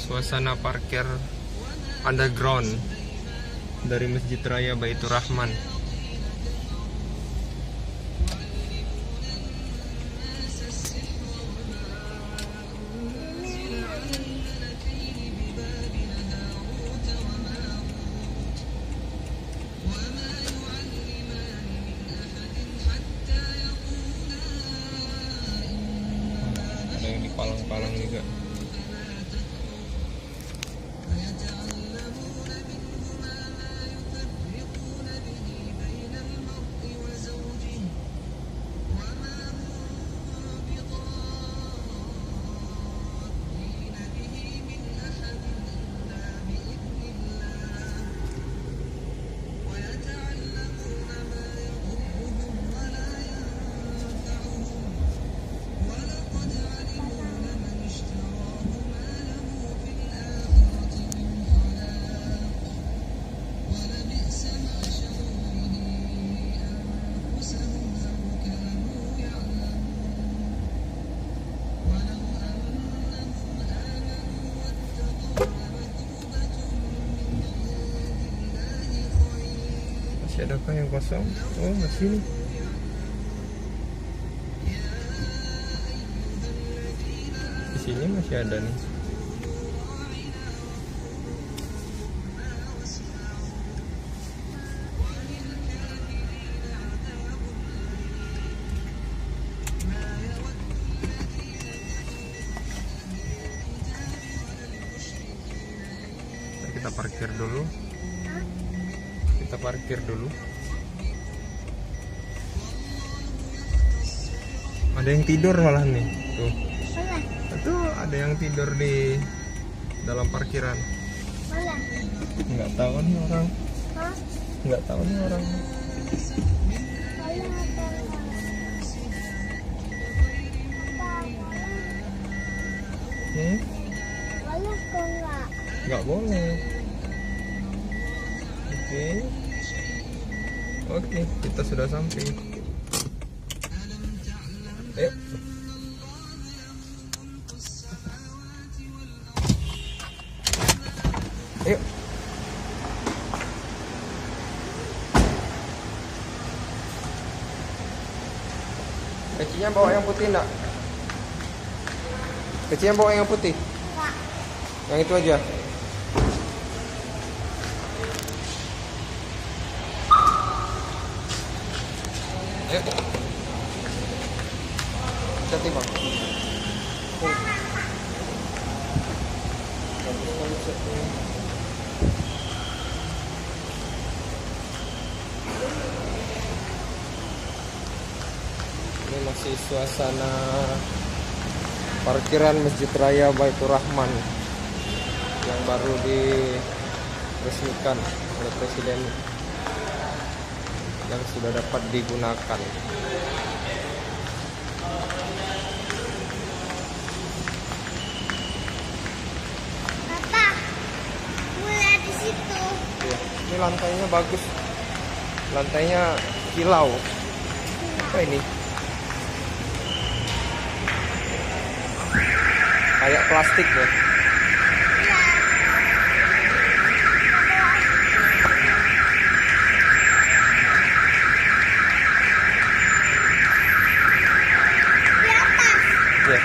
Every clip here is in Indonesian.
suasana parkir underground dari Masjid Raya Baitur Rahman. Ada yang di palang-palang juga. Masih adakah yang kosong? Oh, masih nih. Di sini masih ada nih. Kita parkir dulu. Kita parkir dulu. Ada yang tidur malah nih. Tuh. Tuh ada yang tidur di dalam parkiran. Nggak tahu nih orang. Nggak tahu nih orang. Nggak boleh. Oke, kita sudah sampai. Ayo. Ayo. Kecinya bawa yang putih enggak? Kecinya bawa yang putih? Enggak. Yang itu aja. Ayo. Hati-hati, Bang. Ini masih suasana parkiran Masjid Raya Baitur Rahman yang baru diresmikan oleh Presiden, yang sudah dapat digunakan. Papa, mulai di situ. Ya, ini lantainya bagus, lantainya kilau. Apa ini? Kayak plastik ya. Ya.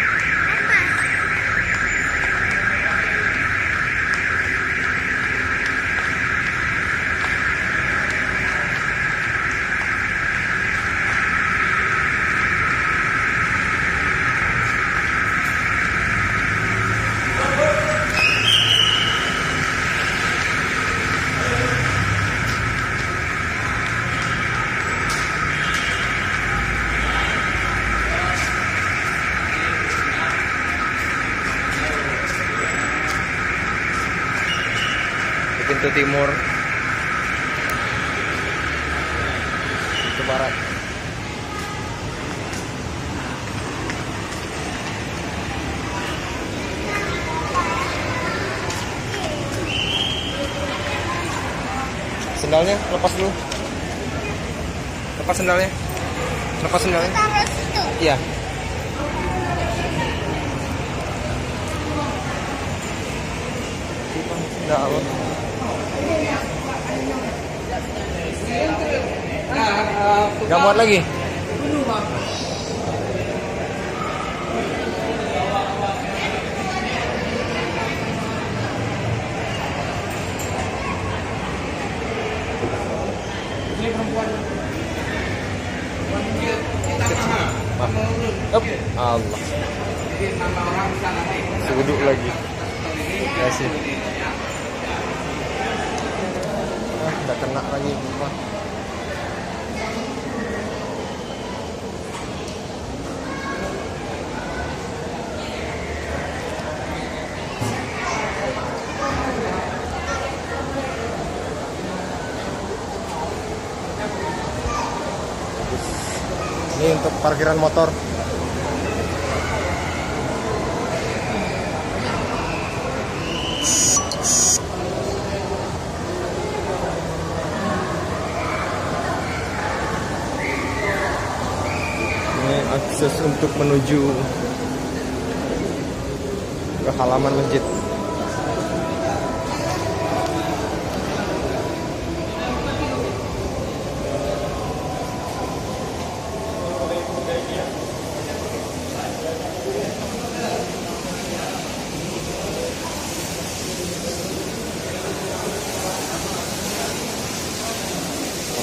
Pintu timur, pintu barat. Sendalnya lepas dulu. Lepas sendalnya. Lepas sendalnya. Taruh situ. Iya. dalam. Gak muat lagi. Up. Allah. Suduk lagi. Ya sih. Udah kena lagi. Ini untuk parkiran motor. Ini akses untuk menuju ke halaman masjid.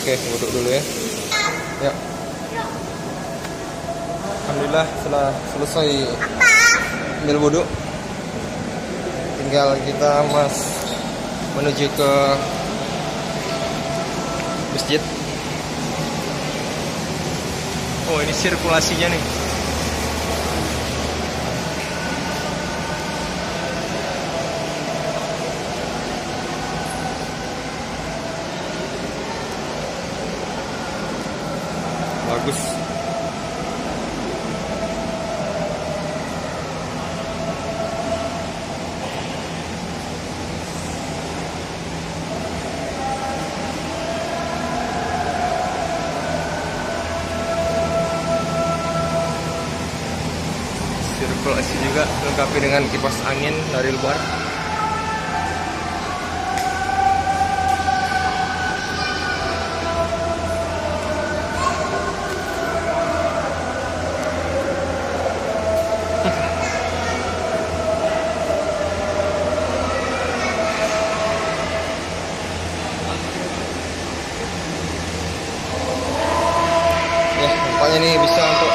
Oke, duduk dulu ya. Ya. Alhamdulillah setelah selesai ambil wudhu, tinggal kita menuju ke masjid. Oh, ini sirkulasinya nih. Bagus. Sirkulasi juga dilengkapi dengan kipas angin dari luar. Ya, nampaknya ini bisa untuk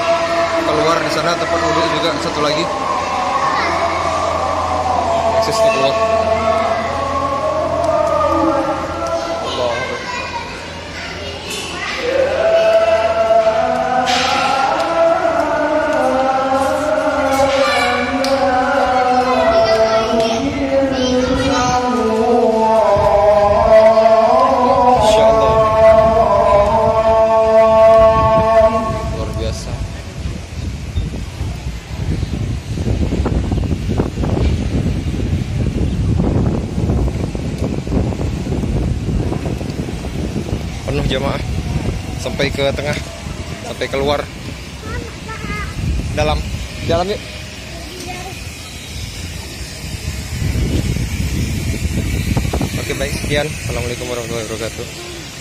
keluar di sana tempat wudhu juga satu lagi. Aksesnya keluar. Allah. Insya Allah. Luar biasa. Penuh jamaah sampai ke tengah, sampai keluar dalam yuk. Oke, baik, sekian. Assalamualaikum warahmatullahi wabarakatuh.